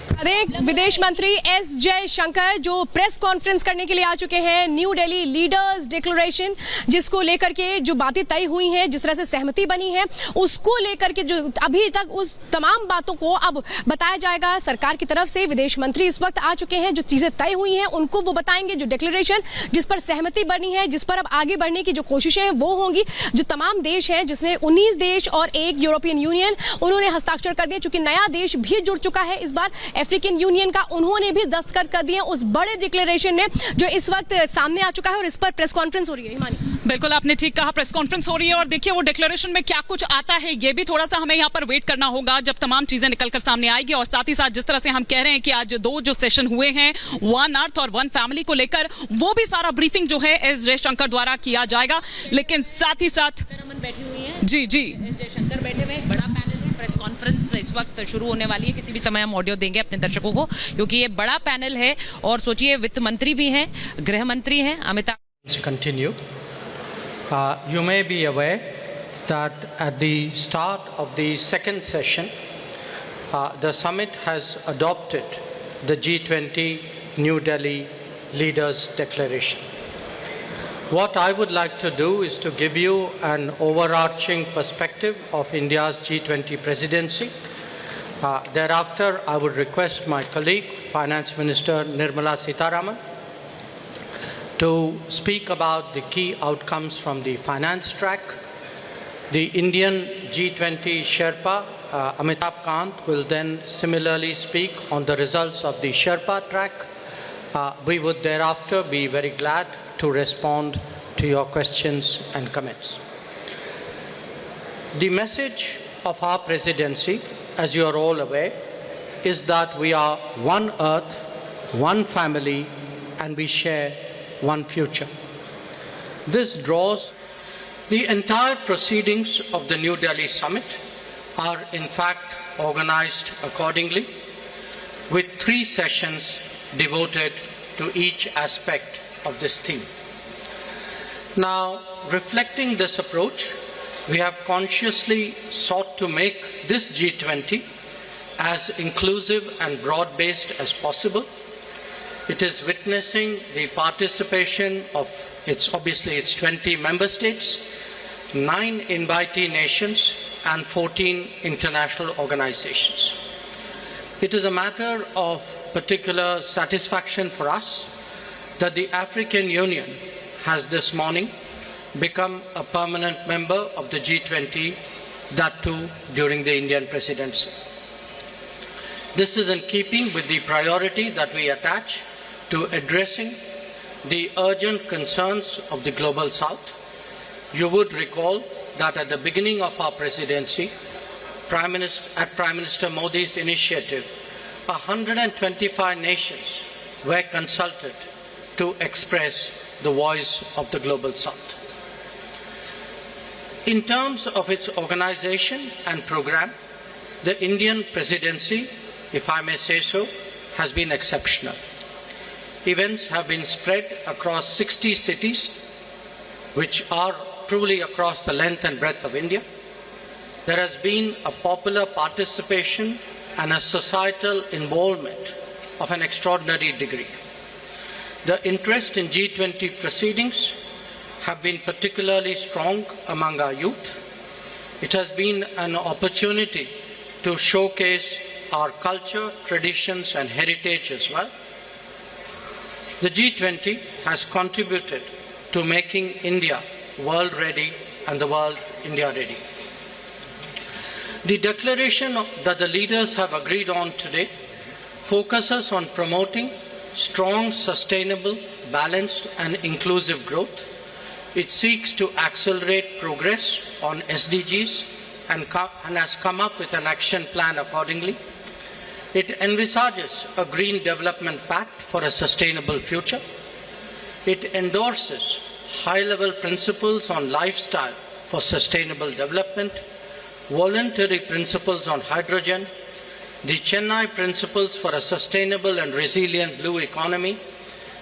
विदेश मंत्री एस जयशंकर जो प्रेस कॉन्फ्रेंस करने के लिए आ चुके हैं, न्यू दिल्ली लीडर्स डिक्लेरेशन जिसको लेकर के जो बातें तय हुई हैं, जिस तरह से सहमति बनी है, उसको लेकर के जो अभी तक उस तमाम बातों को अब बताया जाएगा सरकार की तरफ से। विदेश मंत्री इस वक्त आ चुके हैं, जो चीजें तय हुई हैं उनको वो बताएंगे, जो डिक्लेरेशन जिस पर सहमति बनी है, जिस पर अब आगे बढ़ने की जो कोशिशें हैं वो होंगी। जो तमाम देश हैं जिसमें 19 देश और एक यूरोपियन यूनियन, उन्होंने हस्ताक्षर कर दिए। चूंकि नया देश भी जुड़ चुका है इस बार अफ्रीकन यूनियन का, उन्होंने भी दस्तखत कर दिए उस बड़े डिक्लेरेशन में जो इस वक्त सामने आ चुका है और इस पर प्रेस कॉन्फ्रेंस हो रही है। हिमानी, बिल्कुल आपने ठीक कहा, प्रेस कॉन्फ्रेंस हो रही है और देखिए वो डिक्लेरेशन में क्या कुछ आता है ये भी थोड़ा सा हमें यहाँ पर वेट करना होगा जब तमाम चीजें निकलकर सामने आएगी। और साथ ही साथ जिस तरह से हम कह रहे हैं कि आज दो जो सेशन हुए हैं, वन अर्थ और वन फैमिली को लेकर, वो भी सारा ब्रीफिंग जो है एस जयशंकर द्वारा किया जाएगा। लेकिन साथ ही साथ बैठी हुई है जी एस जयशंकर बैठे हुए, एक बड़ा पैनल है। प्रेस कॉन्फ्रेंस इस वक्त शुरू होने वाली है, किसी भी समय हम ऑडियो देंगे अपने दर्शकों को, क्योंकि ये बड़ा पैनल है। और सोचिए वित्त मंत्री भी हैं, गृह मंत्री हैं Amitabh. Continue. You may be aware that at the start of the second session, the summit has adopted the G20 New Delhi Leaders Declaration. What I would like to do is to give you an overarching perspective of India's G20 presidency. Thereafter, I would request my colleague, Finance Minister Nirmala Sitharaman, to speak about the key outcomes from the finance track. The Indian G20 Sherpa, Amitabh Kant, will then similarly speak on the results of the Sherpa track. We would thereafter be very glad to respond to your questions and comments. The message of our presidency, as you are all aware, is that we are one earth, one family, and we share one future. This draws the entire proceedings of the New Delhi summit are in fact organized accordingly, with 3 sessions devoted to each aspect of this theme. Now, reflecting this approach, we have consciously sought to make this G20 as inclusive and broad-based as possible. It is witnessing the participation of its 20 member states, 9 invitee nations, and 14 international organizations. It is a matter of particular satisfaction for us that the African Union has this morning become a permanent member of the G20, that too during the Indian presidency. This is in keeping with the priority that we attach to addressing the urgent concerns of the global south. You would recall that at the beginning of our presidency, at Prime Minister Modi's initiative, 125 nations were consulted to express the voice of the global south. In terms of its organization and program, the Indian presidency, if I may say so, has been exceptional. Events have been spread across 60 cities, which are truly across the length and breadth of India. There has been a popular participation and a societal involvement of an extraordinary degree. The interest in G20 proceedings have been particularly strong among our youth. It has been an opportunity to showcase our culture, traditions, and heritage as well. The G20 has contributed to making India world ready and the world India ready. The declaration that the leaders have agreed on today focuses on promoting strong, sustainable, balanced, and inclusive growth. It seeks to accelerate progress on SDGs and has come up with an action plan accordingly. It envisages a green development pact for a sustainable future. It endorses high-level principles on lifestyle for sustainable development, voluntary principles on hydrogen, the Chennai principles for a sustainable and resilient blue economy,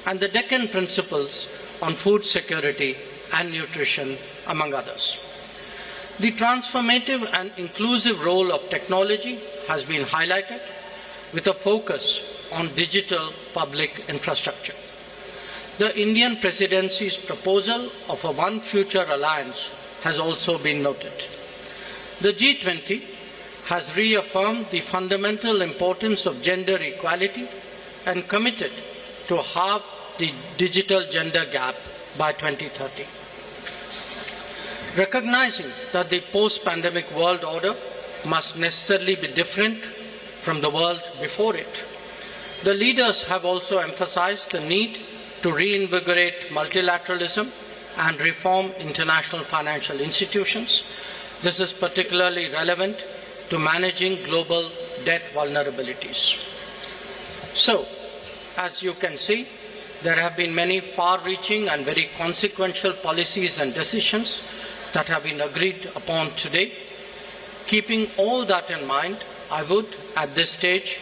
and the Deccan principles on food security and nutrition, among others. The transformative and inclusive role of technology has been highlighted, with a focus on digital public infrastructure. The Indian presidency's proposal of a One Future alliance has also been noted. The G20 has reaffirmed the fundamental importance of gender equality and committed to halve the digital gender gap by 2030. Recognizing that the post-pandemic world order must necessarily be different from the world before it, the leaders have also emphasized the need to reinvigorate multilateralism and reform international financial institutions. This is particularly relevant to managing global debt vulnerabilities. So, as you can see, there have been many far-reaching and very consequential policies and decisions that have been agreed upon today. Keeping all that in mind, I would, at this stage,